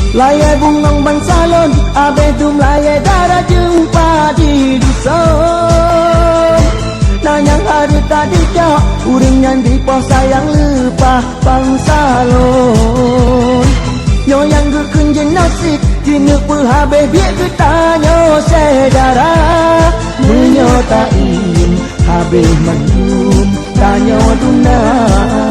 Layai bungong ban salon, abeh tu melayai darah jumpa di dusun. Nanyang hari tadi jauh, uring yang dipau sayang lupa bang salon. Yo yang gekenjen nasib, kini pun habis biar ketanya sedara. Menyotain habis mendum, tanya dunia.